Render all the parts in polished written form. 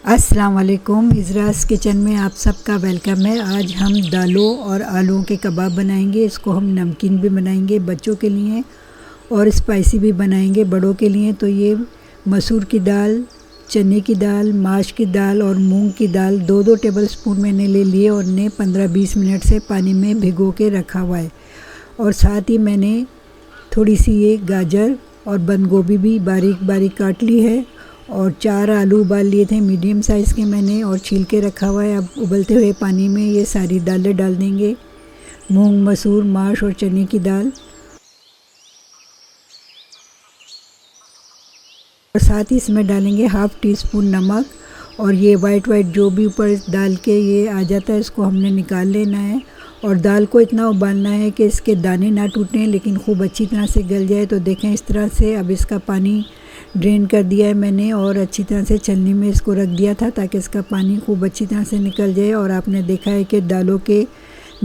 अस्सलाम वालेकुम। इज़रास किचन में आप सबका वेलकम है। आज हम दालों और आलूओं के कबाब बनाएंगे। इसको हम नमकीन भी बनाएंगे बच्चों के लिए और स्पाइसी भी बनाएंगे बड़ों के लिए। तो ये मसूर की दाल, चने की दाल, माश की दाल और मूंग की दाल 2-2 टेबलस्पून मैंने ले लिए और इन्हें 15-20 मिनट से पानी में भिगो के रखा हुआ है। और साथ ही मैंने थोड़ी सी ये गाजर और बंद गोभी भी बारीक बारीक काट ली है और 4 आलू उबाल लिए थे मीडियम साइज़ के मैंने और छील के रखा हुआ है। अब उबलते हुए पानी में ये सारी दालें डाल देंगे, मूंग, मसूर, माश और चने की दाल। और साथ ही इसमें डालेंगे हाफ़ टी स्पून नमक। और ये वाइट जो भी ऊपर डाल के ये आ जाता है इसको हमने निकाल लेना है। और दाल को इतना उबालना है कि इसके दाने ना टूटें लेकिन खूब अच्छी तरह से गल जाए। तो देखें इस तरह से। अब इसका पानी ड्रेन कर दिया है मैंने और अच्छी तरह से छलनी में इसको रख दिया था ताकि इसका पानी खूब अच्छी तरह से निकल जाए। और आपने देखा है कि दालों के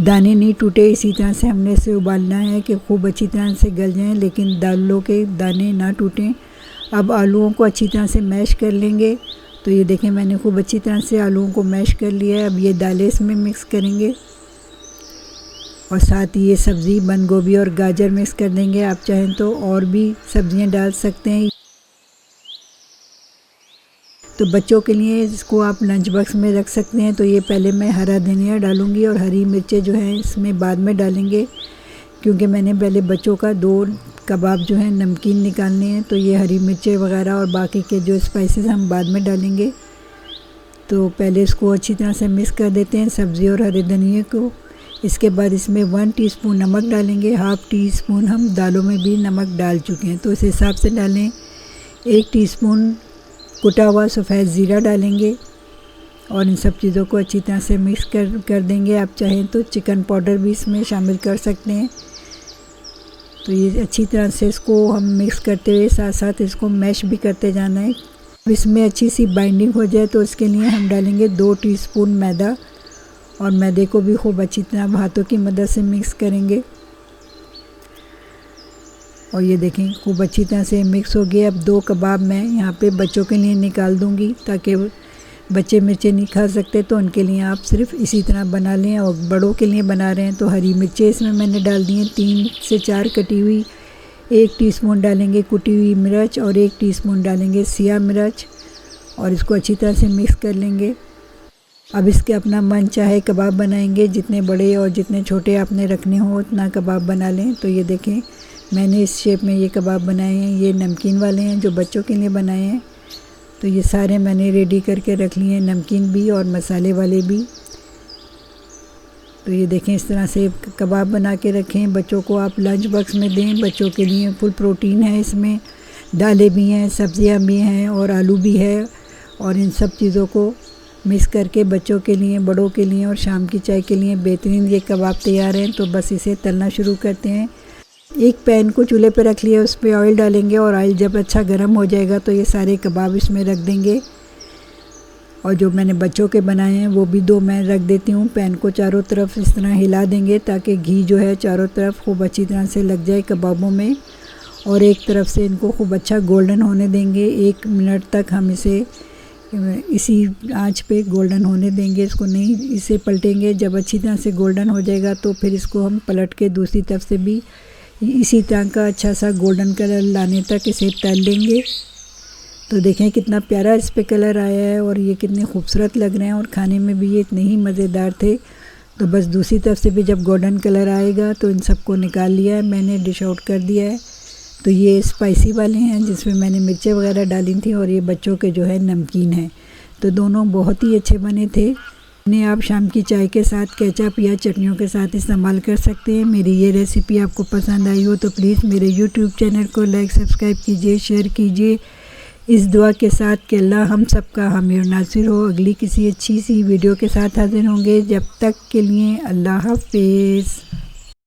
दाने नहीं टूटे। इसी तरह से हमने इसे उबालना है कि खूब अच्छी तरह से गल जाएं लेकिन दालों के दाने ना टूटें। अब आलूओं को अच्छी तरह से मैश कर लेंगे। तो ये देखें मैंने खूब अच्छी तरह से आलूओं को मैश कर लिया है। अब ये दालें इसमें मिक्स करेंगे और साथ ही ये सब्ज़ी बंद गोभी और गाजर मिक्स कर देंगे। आप चाहें तो और भी सब्ज़ियां डाल सकते हैं। तो बच्चों के लिए इसको आप लंच बॉक्स में रख सकते हैं। तो ये पहले मैं हरा धनिया डालूंगी और हरी मिर्चें जो हैं इसमें बाद में डालेंगे क्योंकि मैंने पहले बच्चों का 2 कबाब जो है नमकीन निकालने हैं। तो ये हरी मिर्चें वगैरह और बाकी के जो स्पाइसेस हम बाद में डालेंगे। तो पहले इसको अच्छी तरह से मिक्स कर देते हैं सब्ज़ी और हरे धनिए को। इसके बाद इसमें 1 टीस्पून नमक डालेंगे। हाफ़ टी स्पून हम दालों में भी नमक डाल चुके हैं तो इस हिसाब से डालें। 1 टीस्पून कुटा हुआ सफ़ेद ज़ीरा डालेंगे और इन सब चीज़ों को अच्छी तरह से मिक्स कर देंगे। आप चाहें तो चिकन पाउडर भी इसमें शामिल कर सकते हैं। तो ये अच्छी तरह से इसको हम मिक्स करते हुए साथ साथ इसको मैश भी करते जाना है। अब इसमें अच्छी सी बाइंडिंग हो जाए तो इसके लिए हम डालेंगे 2 टीस्पून मैदा और मैदे को भी खूब अच्छी तरह हाथों की मदद से मिक्स करेंगे। और ये देखें खूब अच्छी तरह से मिक्स हो गया। अब 2 कबाब मैं यहाँ पे बच्चों के लिए निकाल दूँगी ताकि बच्चे मिर्चें नहीं खा सकते। तो उनके लिए आप सिर्फ इसी तरह बना लें। और बड़ों के लिए बना रहे हैं तो हरी मिर्चें इसमें मैंने डाल दी हैं 3 से 4 कटी हुई। 1 टीस्पून डालेंगे कुटी हुई मिर्च और 1 टीस्पून डालेंगे सिया मिर्च और इसको अच्छी तरह से मिक्स कर लेंगे। अब इसके अपना मन चाहे कबाब बनाएंगे, जितने बड़े और जितने छोटे आपने रखने हो उतना कबाब बना लें। तो ये देखें मैंने इस शेप में ये कबाब बनाए हैं। ये नमकीन वाले हैं जो बच्चों के लिए बनाए हैं। तो ये सारे मैंने रेडी करके रख लिए हैं, नमकीन भी और मसाले वाले भी। तो ये देखें इस तरह से कबाब बना के रखें। बच्चों को आप लंच बॉक्स में दें। बच्चों के लिए फुल प्रोटीन है इसमें, दालें भी हैं, सब्जियां भी हैं और आलू भी है। और इन सब चीज़ों को मिक्स करके बच्चों के लिए, बड़ों के लिए और शाम की चाय के लिए बेहतरीन ये कबाब तैयार हैं। तो बस इसे तलना शुरू करते हैं। एक पैन को चूल्हे पे रख लिया, उस पर ऑयल डालेंगे और ऑयल जब अच्छा गर्म हो जाएगा तो ये सारे कबाब इसमें रख देंगे। और जो मैंने बच्चों के बनाए हैं वो भी 2 मैं रख देती हूँ। पैन को चारों तरफ इस तरह हिला देंगे ताकि घी जो है चारों तरफ खूब अच्छी तरह से लग जाए कबाबों में। और एक तरफ से इनको खूब अच्छा गोल्डन होने देंगे। 1 मिनट तक हम इसे इसी आंच पे गोल्डन होने देंगे। इसको नहीं इसे पलटेंगे। जब अच्छी तरह से गोल्डन हो जाएगा तो फिर इसको हम पलट के दूसरी तरफ से भी इसी तरह का अच्छा सा गोल्डन कलर लाने तक इसे तल लेंगे। तो देखें कितना प्यारा इस पे कलर आया है और ये कितने खूबसूरत लग रहे हैं और खाने में भी ये इतने ही मज़ेदार थे। तो बस दूसरी तरफ से भी जब गोल्डन कलर आएगा तो इन सबको निकाल लिया है मैंने, डिश आउट कर दिया है। तो ये स्पाइसी वाले हैं जिसमें मैंने मिर्चें वगैरह डाली थी और ये बच्चों के जो है नमकीन है। तो दोनों बहुत ही अच्छे बने थे। इन्हें आप शाम की चाय के साथ केचप या चटनियों के साथ इस्तेमाल कर सकते हैं। मेरी ये रेसिपी आपको पसंद आई हो तो प्लीज़ मेरे यूट्यूब चैनल को लाइक, सब्सक्राइब कीजिए, शेयर कीजिए इस दुआ के साथ कि अल्लाह हम सबका हामी और नासिर हो। अगली किसी अच्छी सी वीडियो के साथ हाजिर होंगे। जब तक के लिए अल्लाह हाफ़िज़।